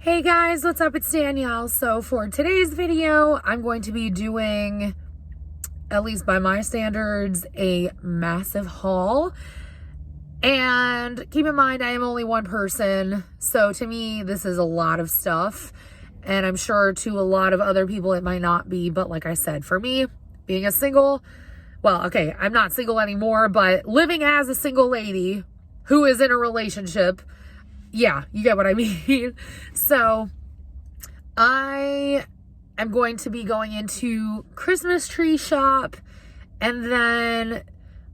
Hey guys, what's up? It's Danielle. So for today's video, I'm going to be doing, at least by my standards, a massive haul. And keep in mind, I am only one person. So to me, this is a lot of stuff. And I'm sure to a lot of other people, it might not be. But like I said, for me, being a single, well, okay, I'm not single anymore, but living as a single lady who is in a relationship, yeah, you get what I mean. So I am going to be going into Christmas tree shop, and then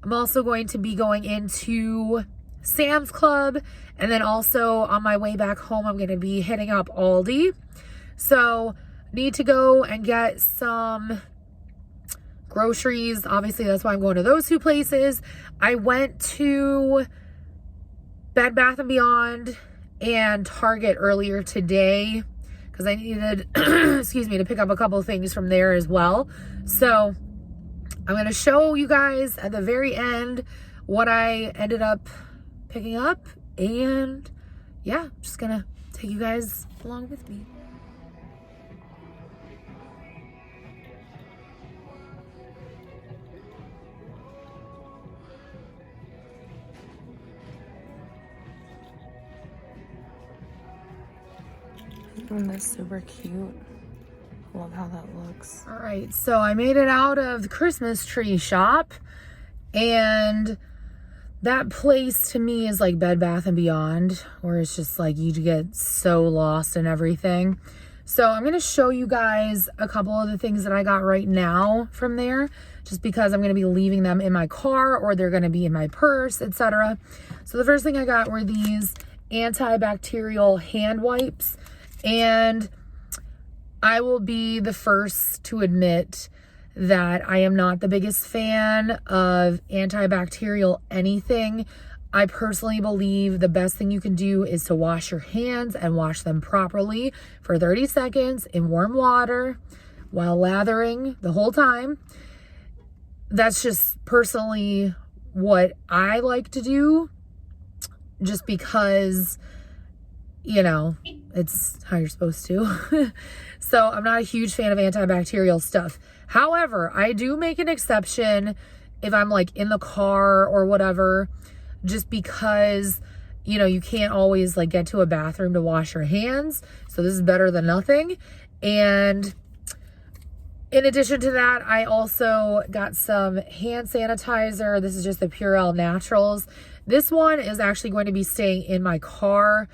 I'm also going to be going into Sam's Club, and then also on my way back home, I'm going to be hitting up Aldi. So need to go and get some groceries. Obviously, that's why I'm going to those two places. I went to Bed Bath & Beyond and Target earlier today because I needed, excuse me, to pick up a couple of things from there as well. So I'm going to show you guys at the very end what I ended up picking up. And yeah, I'm just going to take you guys along with me. Isn't this super cute? I love how that looks. All right, so I made it out of the Christmas tree shop, and that place to me is like Bed Bath & Beyond, where it's just like you get so lost in everything. So I'm going to show you guys a couple of the things that I got right now from there, just because I'm going to be leaving them in my car or they're going to be in my purse, etc. So the first thing I got were these antibacterial hand wipes. And I will be the first to admit that I am not the biggest fan of antibacterial anything. I personally believe the best thing you can do is to wash your hands and wash them properly for 30 seconds in warm water while lathering the whole time. That's just personally what I like to do, just because, you know, it's how you're supposed to. So I'm not a huge fan of antibacterial stuff. However, I do make an exception if I'm like in the car or whatever, just because, you know, you can't always like get to a bathroom to wash your hands. So this is better than nothing. And in addition to that, I also got some hand sanitizer. This is just the Purell Naturals. This one is actually going to be staying in my car.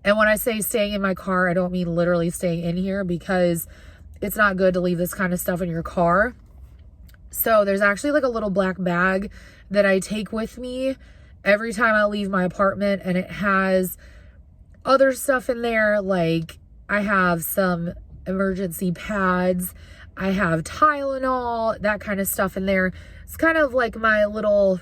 And when I say staying in my car, I don't mean literally staying in here, because it's not good to leave this kind of stuff in your car. So there's actually like a little black bag that I take with me every time I leave my apartment, and it has other stuff in there. Like I have some emergency pads, I have Tylenol, that kind of stuff in there. It's kind of like my little,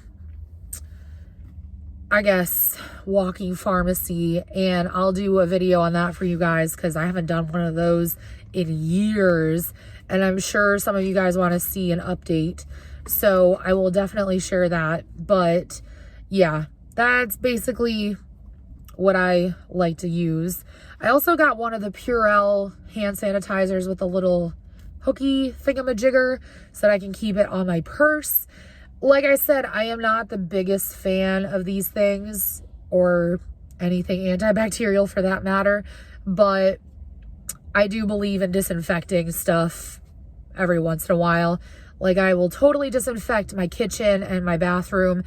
I guess, walking pharmacy, and I'll do a video on that for you guys because I haven't done one of those in years, and I'm sure some of you guys want to see an update, so I will definitely share that. But yeah, that's basically what I like to use. I also got one of the Purell hand sanitizers with a little hooky thingamajigger so that I can keep it on my purse. Like I said, I am not the biggest fan of these things, or anything antibacterial for that matter, but I do believe in disinfecting stuff every once in a while. Like I will totally disinfect my kitchen and my bathroom,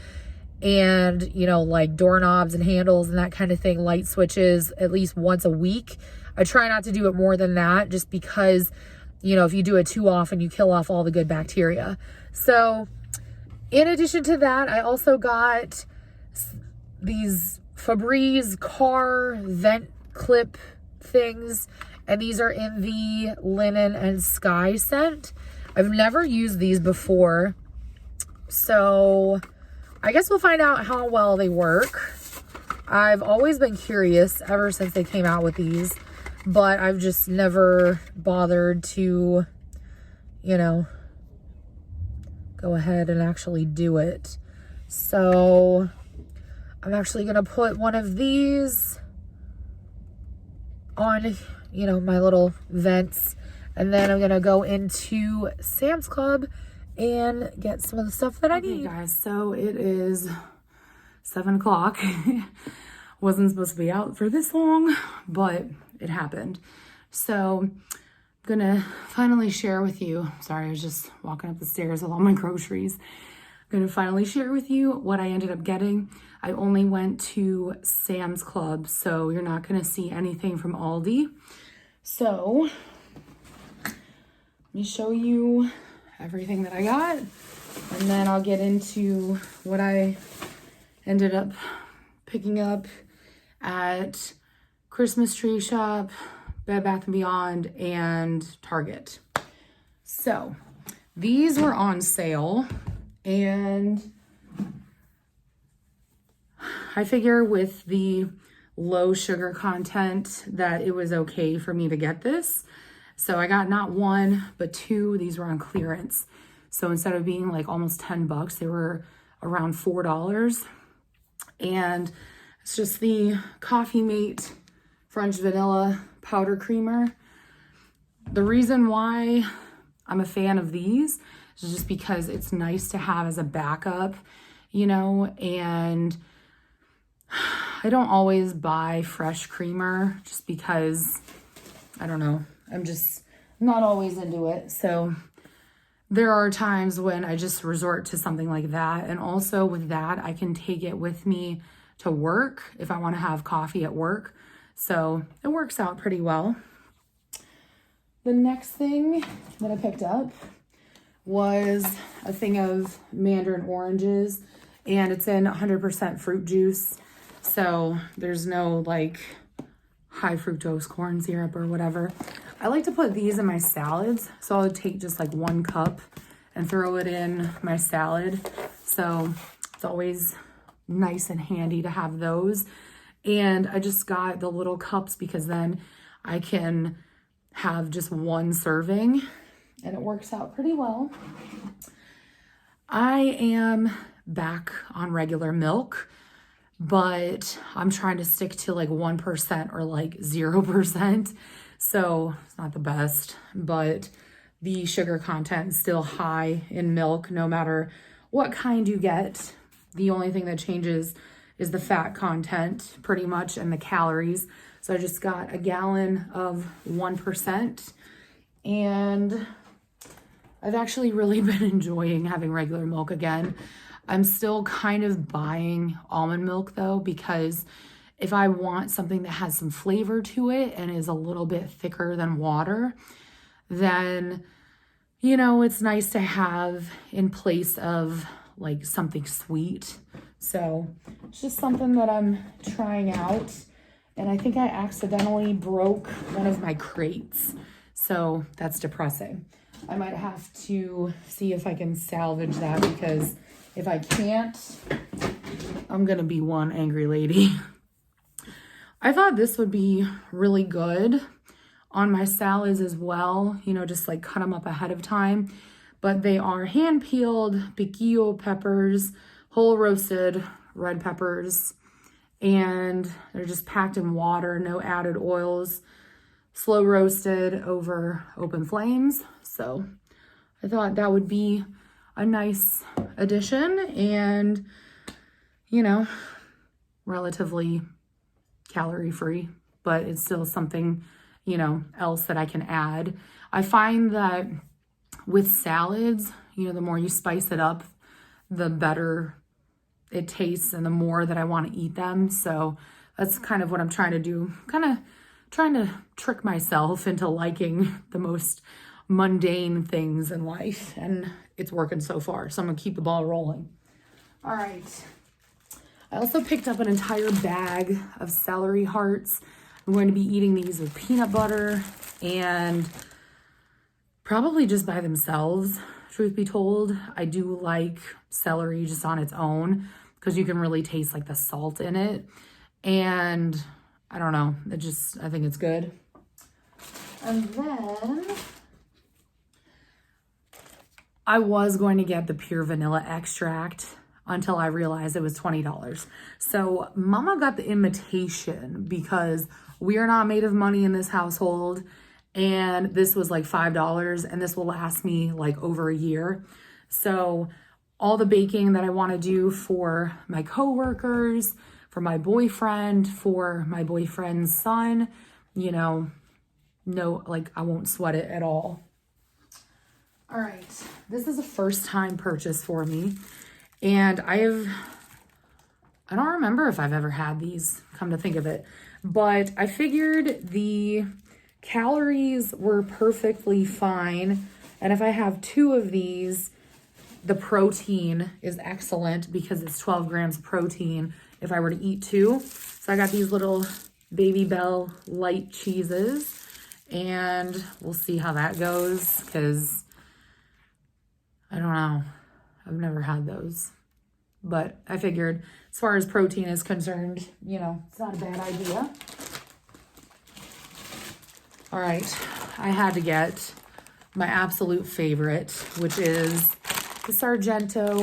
and, you know, like doorknobs and handles and that kind of thing, light switches, at least once a week. I try not to do it more than that, just because, you know, if you do it too often, you kill off all the good bacteria. So in addition to that, I also got these Febreze car vent clip things, and these are in the linen and sky scent. I've never used these before, so I guess we'll find out how well they work. I've always been curious ever since they came out with these, but I've just never bothered to, you know, go ahead and actually do it. So I'm actually going to put one of these on, you know, my little vents. And then I'm gonna go into Sam's Club and get some of the stuff that I need. Guys, so it is 7 o'clock. Wasn't supposed to be out for this long, but it happened. So I'm gonna finally share with you, sorry, I was just walking up the stairs with all my groceries. I'm gonna finally share with you what I ended up getting. I only went to Sam's Club, so you're not gonna see anything from Aldi. So let me show you everything that I got, and then I'll get into what I ended up picking up at Christmas Tree Shop, Bed Bath & Beyond, and Target. So these were on sale, and I figure with the low sugar content that it was okay for me to get this. So I got not one, but two. These were on clearance. So instead of being like almost 10 bucks, they were around $4. And it's just the Coffee Mate French Vanilla Powder Creamer. The reason why I'm a fan of these is just because it's nice to have as a backup, you know, and I don't always buy fresh creamer just because, I don't know, I'm just not always into it. So there are times when I just resort to something like that. And also with that, I can take it with me to work if I want to have coffee at work. So it works out pretty well. The next thing that I picked up was a thing of mandarin oranges, and it's in 100% fruit juice. So there's no like high fructose corn syrup or whatever. I like to put these in my salads. So I'll take just like 1 cup and throw it in my salad. So it's always nice and handy to have those. And I just got the little cups because then I can have just 1 serving and it works out pretty well. I am back on regular milk, but I'm trying to stick to like 1% or like 0%. So it's not the best, but the sugar content is still high in milk, no matter what kind you get. The only thing that changes is the fat content pretty much and the calories. So I just got a gallon of 1%, and I've actually really been enjoying having regular milk again. I'm still kind of buying almond milk though, because if I want something that has some flavor to it and is a little bit thicker than water, then, you know, it's nice to have in place of like something sweet. So it's just something that I'm trying out. And I think I accidentally broke one of my crates. So that's depressing. I might have to see if I can salvage that, because if I can't, I'm gonna be one angry lady. I thought this would be really good on my salads as well, you know, just like cut them up ahead of time. But they are hand peeled piquillo peppers, whole roasted red peppers, and they're just packed in water, no added oils, slow roasted over open flames. So I thought that would be a nice addition and, you know, relatively calorie free, but it's still something, you know, else that I can add. I find that with salads, you know, the more you spice it up, the better it tastes and the more that I want to eat them. So that's kind of what I'm trying to do, kind of trying to trick myself into liking the most mundane things in life, and it's working so far. So I'm gonna keep the ball rolling. All right. I also picked up an entire bag of celery hearts. I'm going to be eating these with peanut butter and probably just by themselves, truth be told. I do like celery just on its own because you can really taste like the salt in it. And I don't know, I think it's good. And then I was going to get the pure vanilla extract until I realized it was $20. So Mama got the imitation because We are not made of money in this household. And this was like $5, and this will last me like over a year. So all the baking that I want to do for my coworkers, for my boyfriend, for my boyfriend's son, you know, no, like I won't sweat it at all. All right, this is a first time purchase for me. And I don't remember if I've ever had these, come to think of it, but I figured the calories were perfectly fine. And if I have 2 of these, the protein is excellent because it's 12 grams of protein if I were to eat 2. So I got these little Baby Bell light cheeses, and we'll see how that goes because I don't know. I've never had those. But I figured as far as protein is concerned, you know, it's not a bad idea. All right, I had to get my absolute favorite, which is the Sargento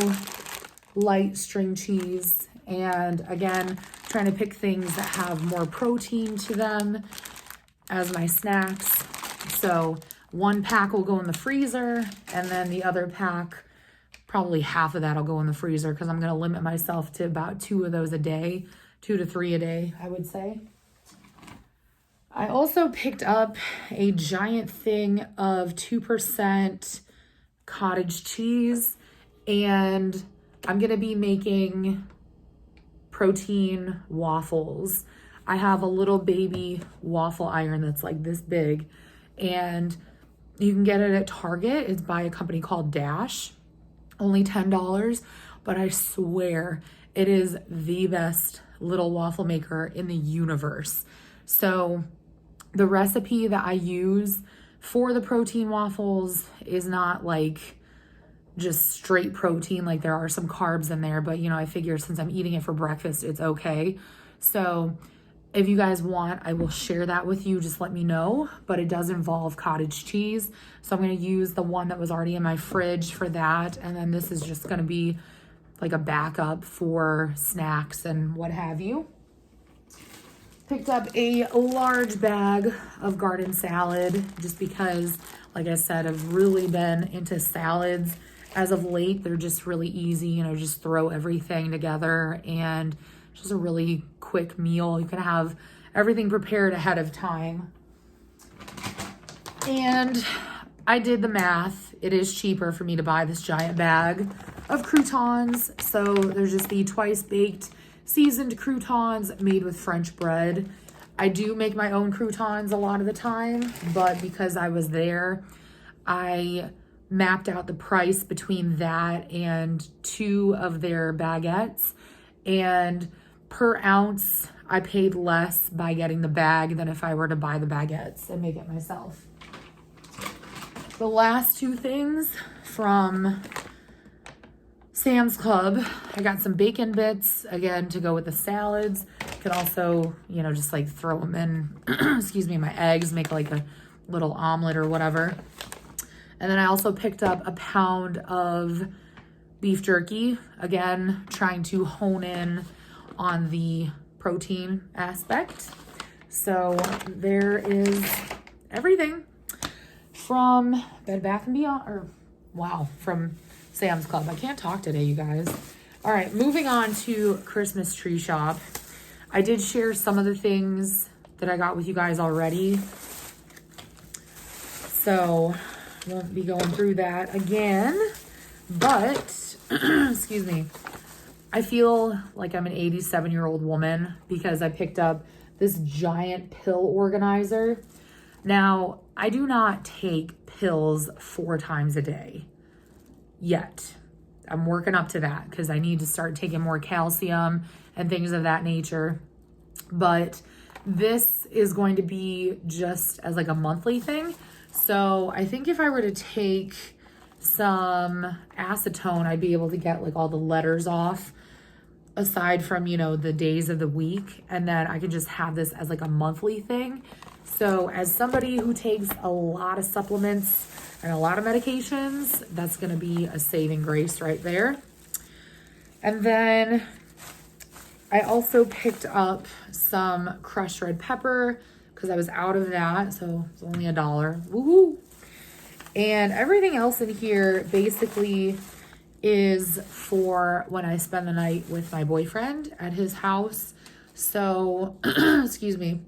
light string cheese. And again, trying to pick things that have more protein to them as my snacks. So 1 pack will go in the freezer, and then the other pack, probably half of that will go in the freezer because I'm going to limit myself to about 2 of those a day, 2 to 3 a day, I would say. I also picked up a giant thing of 2% cottage cheese, and I'm going to be making protein waffles. I have a little baby waffle iron that's like this big, and you can get it at Target. It's by a company called Dash. Only $10, but I swear it is the best little waffle maker in the universe. So the recipe that I use for the protein waffles is not like just straight protein, like there are some carbs in there, but you know, I figure since I'm eating it for breakfast, it's okay. So if you guys want, I will share that with you. Just let me know, but it does involve cottage cheese. So I'm going to use the one that was already in my fridge for that. And then this is just going to be like a backup for snacks and what have you. Picked up a large bag of garden salad just because, like I said, I've really been into salads as of late. They're just really easy, you know, just throw everything together and just a really quick meal. You can have everything prepared ahead of time. And I did the math. It is cheaper for me to buy this giant bag of croutons. So there's just the twice baked seasoned croutons made with French bread. I do make my own croutons a lot of the time, but because I was there, I mapped out the price between that and 2 of their baguettes. And per ounce, I paid less by getting the bag than if I were to buy the baguettes and make it myself. The last 2 things from Sam's Club, I got some bacon bits, again, to go with the salads. You can also, you know, just like throw them in, excuse me, my eggs, make like a little omelet or whatever. And then I also picked up a pound of beef jerky, again, trying to hone in on the protein aspect. So there is everything from Bed Bath & Beyond, or wow, from Sam's Club. I can't talk today, you guys. All right, moving on to Christmas tree shop. I did share some of the things that I got with you guys already, so won't be going through that again, but excuse me, I feel like I'm an 87-year-old woman because I picked up this giant pill organizer. Now, I do not take pills 4 times a day yet. I'm working up to that because I need to start taking more calcium and things of that nature. But this is going to be just as like a monthly thing. So I think if I were to take some acetone, I'd be able to get like all the letters off aside from, you know, the days of the week. And then I could just have this as like a monthly thing. So as somebody who takes a lot of supplements and a lot of medications, that's going to be a saving grace right there. And then I also picked up some crushed red pepper because I was out of that, so it's only $1. Woohoo! And everything else in here basically is for when I spend the night with my boyfriend at his house. So, excuse me.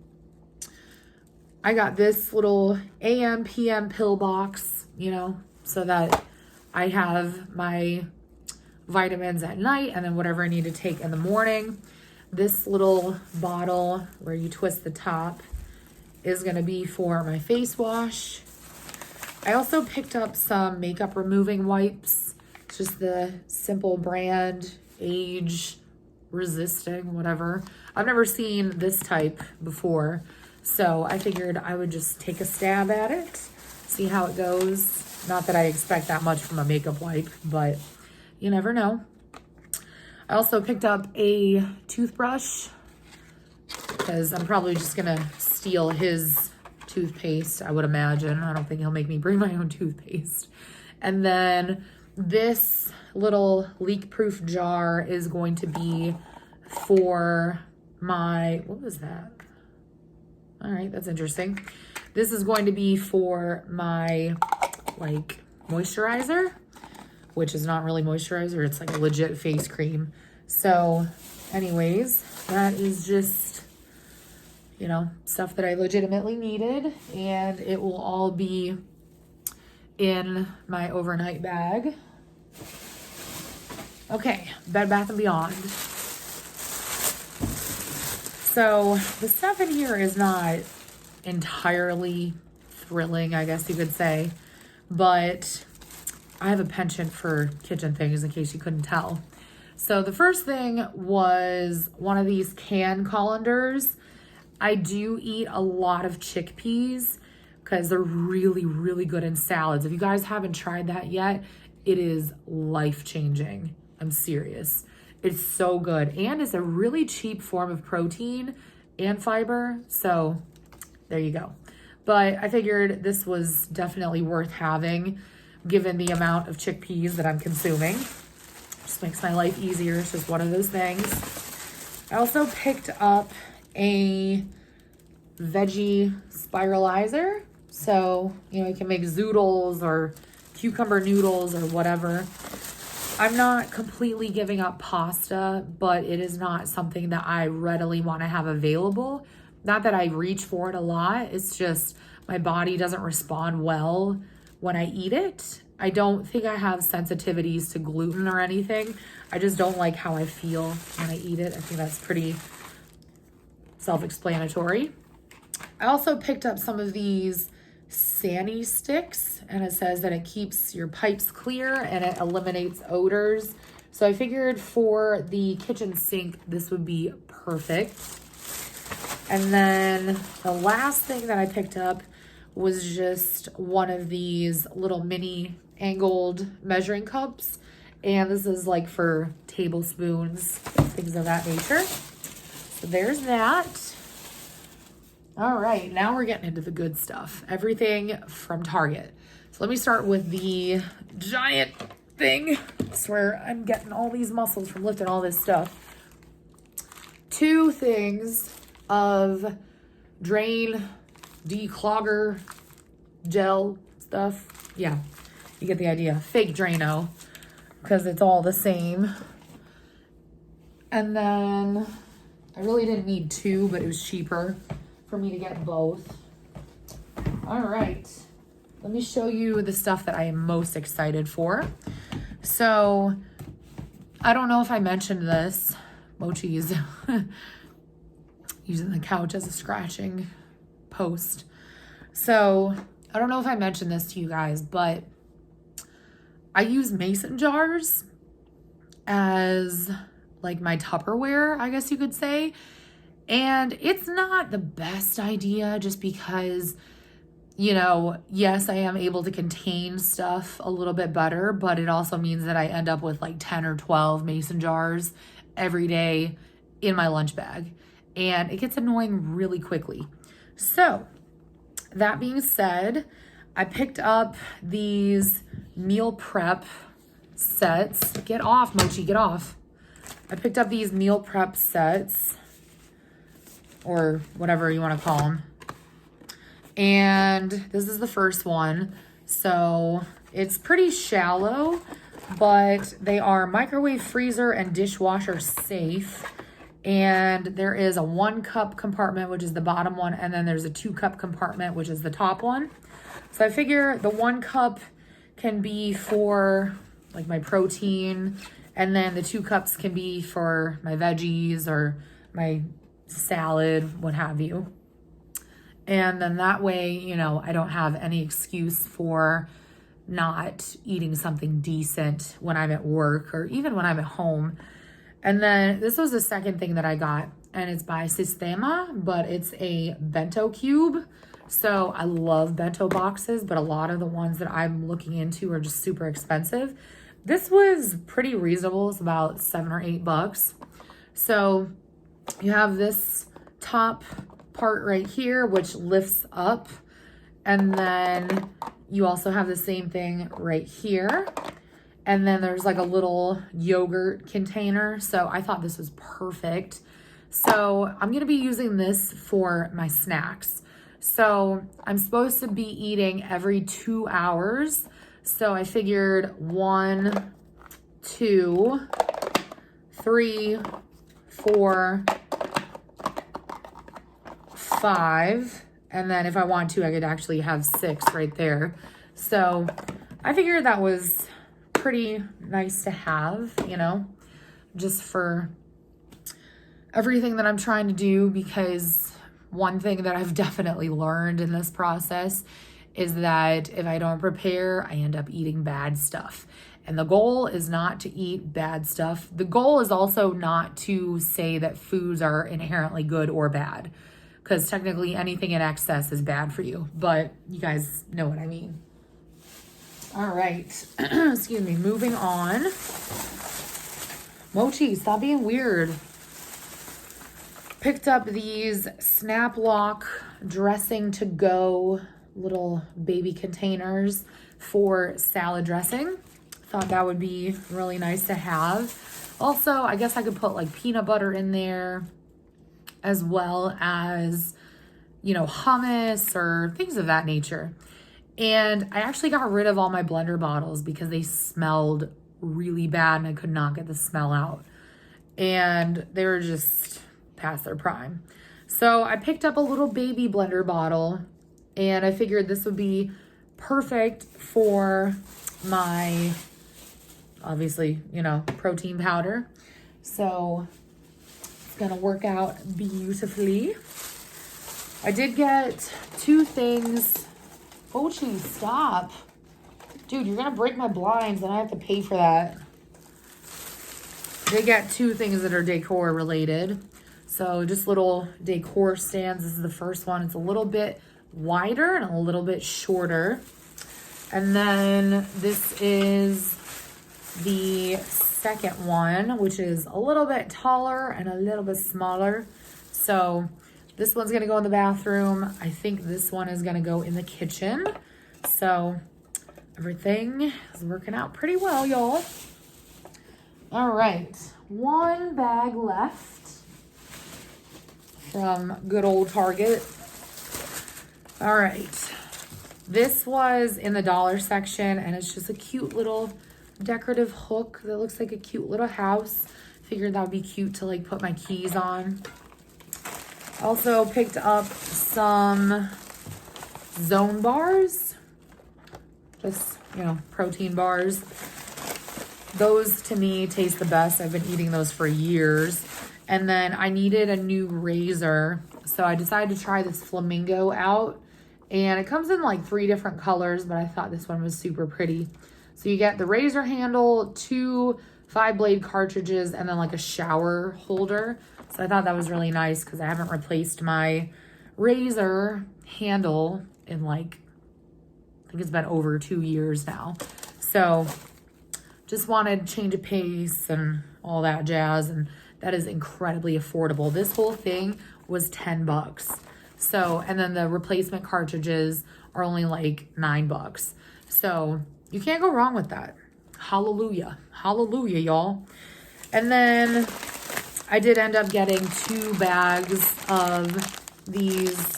I got this little AM, PM pill box, you know, so that I have my vitamins at night and then whatever I need to take in the morning. This little bottle where you twist the top is going to be for my face wash. I also picked up some makeup removing wipes. It's just the simple brand, age resisting, whatever. I've never seen this type before, so I figured I would just take a stab at it, see how it goes. Not that I expect that much from a makeup wipe, but you never know. I also picked up a toothbrush because I'm probably just gonna steal his toothpaste, I would imagine. I don't think he'll make me bring my own toothpaste. And then this little leak-proof jar is going to be for my, what was that? All right, that's interesting. This is going to be for my, like, moisturizer, which is not really moisturizer. It's like a legit face cream. So anyways, that is just, you know, stuff that I legitimately needed, and it will all be in my overnight bag. Okay, Bed Bath & Beyond. So the stuff in here is not entirely thrilling, I guess you could say, but I have a penchant for kitchen things in case you couldn't tell. So the first thing was one of these canned colanders. I do eat a lot of chickpeas because they're really, really good in salads. If you guys haven't tried that yet, it is life-changing. I'm serious. It's so good. And it's a really cheap form of protein and fiber. So there you go. But I figured this was definitely worth having given the amount of chickpeas that I'm consuming. Just makes my life easier. It's just one of those things. I also picked up a veggie spiralizer. So, you know, you can make zoodles or cucumber noodles or whatever. I'm not completely giving up pasta, but it is not something that I readily want to have available. Not that I reach for it a lot. It's just my body doesn't respond well when I eat it. I don't think I have sensitivities to gluten or anything. I just don't like how I feel when I eat it. I think that's pretty self-explanatory. I also picked up some of these Sani sticks, and it says that it keeps your pipes clear and it eliminates odors. So I figured for the kitchen sink, this would be perfect. And then the last thing that I picked up was just one of these little mini angled measuring cups. And this is like for tablespoons, things of that nature. So there's that. All right, now we're getting into the good stuff. Everything from Target. So let me start with the giant thing. I swear I'm getting all these muscles from lifting all this stuff. 2 things of drain declogger gel stuff. Yeah, you get the idea. Fake Drano, because it's all the same. And then I really didn't need 2, but it was cheaper for me to get both. All right, let me show you the stuff that I am most excited for. So I don't know if I mentioned this. Mochi's using the couch as a scratching post. So I don't know if I mentioned this to you guys, but I use mason jars as like my Tupperware, I guess you could say. And it's not the best idea just because, you know, yes, I am able to contain stuff a little bit better, but it also means that I end up with like 10 or 12 mason jars every day in my lunch bag. And it gets annoying really quickly. So that being said, I picked up these meal prep sets. Get off, Mochi, get off. I picked up these meal prep sets, or whatever you want to call them. And this is the first one. So it's pretty shallow, but they are microwave, freezer, and dishwasher safe. And there is a 1 cup compartment, which is the bottom one, and then there's a 2 cup compartment, which is the top one. So I figure the 1 cup can be for like my protein, and then the 2 cups can be for my veggies or my salad, what have you. And then that way, you know, I don't have any excuse for not eating something decent when I'm at work or even when I'm at home. And then this was the second thing that I got, and it's by Sistema, but it's a bento cube. So I love bento boxes, but a lot of the ones that I'm looking into are just super expensive. This was pretty reasonable. It's about $7 or $8. So you have this top part right here, which lifts up. And then you also have the same thing right here. And then there's like a little yogurt container. So I thought this was perfect. So I'm going to be using this for my snacks. So I'm supposed to be eating every 2 hours. So I figured 1, 2, 3, 4, 5. And then if I want to, I could actually have 6 right there. So I figured that was pretty nice to have, you know, just for everything that I'm trying to do, because one thing that I've definitely learned in this process is that if I don't prepare, I end up eating bad stuff. And the goal is not to eat bad stuff. The goal is also not to say that foods are inherently good or bad, because technically anything in excess is bad for you, but you guys know what I mean. All right, excuse me, moving on. Mochi, stop being weird. Picked up these Snap Lock dressing to go little baby containers for salad dressing. Thought that would be really nice to have. Also, I guess I could put like peanut butter in there, as well as, you know, hummus or things of that nature. And I actually got rid of all my blender bottles because they smelled really bad and I could not get the smell out. And they were just past their prime. So I picked up a little baby blender bottle, and I figured this would be perfect for my, obviously, you know, protein powder. So it's gonna work out beautifully. I did get 2 things. Ochi, stop. Dude, you're gonna break my blinds and I have to pay for that. They got 2 things that are decor related. So just little decor stands. This is the first one. It's a little bit wider and a little bit shorter. And then this is the second one, which is a little bit taller and a little bit smaller. So this one's gonna go in the bathroom. I think this one is gonna go in the kitchen. So everything is working out pretty well, y'all. All right, 1 bag left from good old Target. All right, this was in the dollar section, and it's just a cute little decorative hook that looks like a cute little house. Figured that would be cute to like put my keys on. Also picked up some Zone bars, just, you know, protein bars. Those to me taste the best. I've been eating those for years. And then I needed a new razor, so I decided to try this flamingo out. And it comes in like 3 different colors, but I thought this one was super pretty. So you get the razor handle, 2 5-blade cartridges, and then like a shower holder. So I thought that was really nice because I haven't replaced my razor handle in like, I think it's been over 2 years now. So just wanted change of pace and all that jazz, and that is incredibly affordable. This whole thing was $10. So, and then the replacement cartridges are only like $9. So you can't go wrong with that. Hallelujah. Hallelujah, y'all. And then I did end up getting 2 bags of these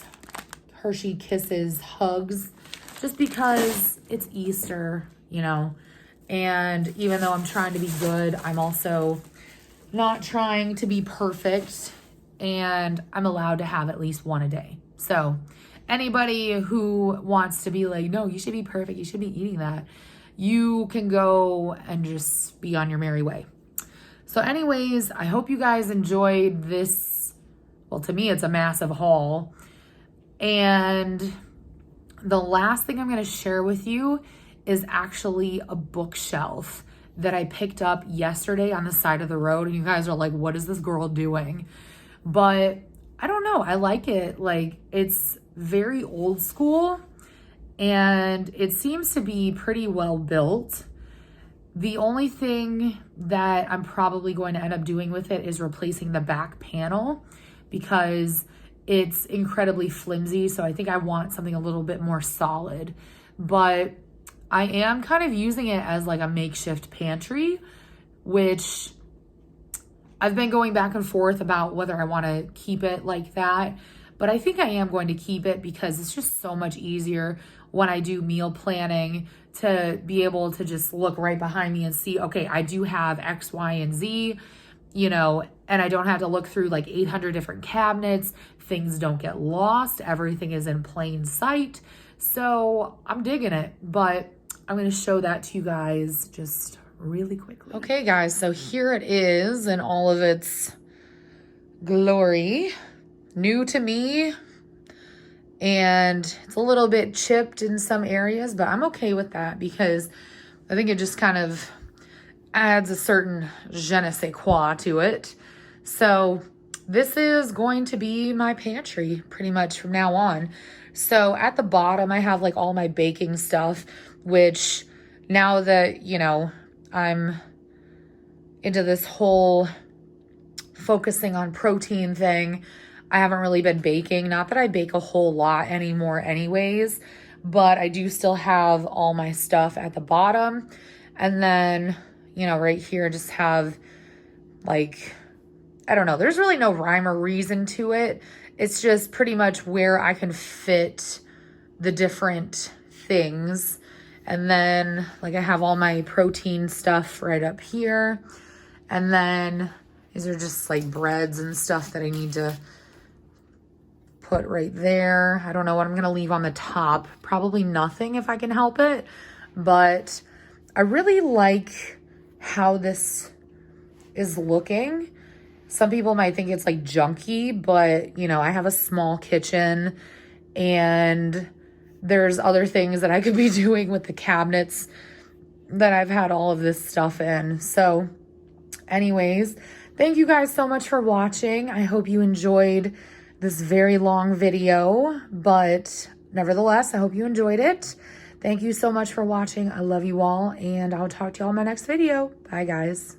Hershey Kisses hugs just because it's Easter, you know. And even though I'm trying to be good, I'm also not trying to be perfect, and I'm allowed to have at least one a day. So anybody who wants to be like, no, you should be perfect, you should be eating that, you can go and just be on your merry way. So anyways, I hope you guys enjoyed this. Well, to me, it's a massive haul. And the last thing I'm going to share with you is actually a bookshelf that I picked up yesterday on the side of the road. And you guys are like, what is this girl doing? But I don't know. I like it. Like, it's very old school and it seems to be pretty well built. The only thing that I'm probably going to end up doing with it is replacing the back panel because it's incredibly flimsy. So I think I want something a little bit more solid. But I am kind of using it as like a makeshift pantry, which I've been going back and forth about whether I want to keep it like that. But I think I am going to keep it because it's just so much easier when I do meal planning to be able to just look right behind me and see, okay, I do have X, Y, and Z, you know, and I don't have to look through like 800 different cabinets. Things don't get lost. Everything is in plain sight. So I'm digging it, but I'm going to show that to you guys just really quickly. Okay, guys, so here it is in all of its glory. New to me, and it's a little bit chipped in some areas, but I'm okay with that because I think it just kind of adds a certain je ne sais quoi to it. So this is going to be my pantry pretty much from now on. So at the bottom, I have like all my baking stuff, which now that, you know, I'm into this whole focusing on protein thing, I haven't really been baking. Not that I bake a whole lot anymore anyways, but I do still have all my stuff at the bottom. And then, you know, right here, just have like, I don't know, there's really no rhyme or reason to it. It's just pretty much where I can fit the different things. And then like I have all my protein stuff right up here. And then these are just like breads and stuff that I need to put right there. I don't know what I'm going to leave on the top. Probably nothing if I can help it. But I really like how this is looking. Some people might think it's like junky, but you know, I have a small kitchen and there's other things that I could be doing with the cabinets that I've had all of this stuff in. So anyways, thank you guys so much for watching. I hope you enjoyed this very long video, but nevertheless, I hope you enjoyed it. Thank you so much for watching. I love you all, and I'll talk to you all in my next video. Bye, guys.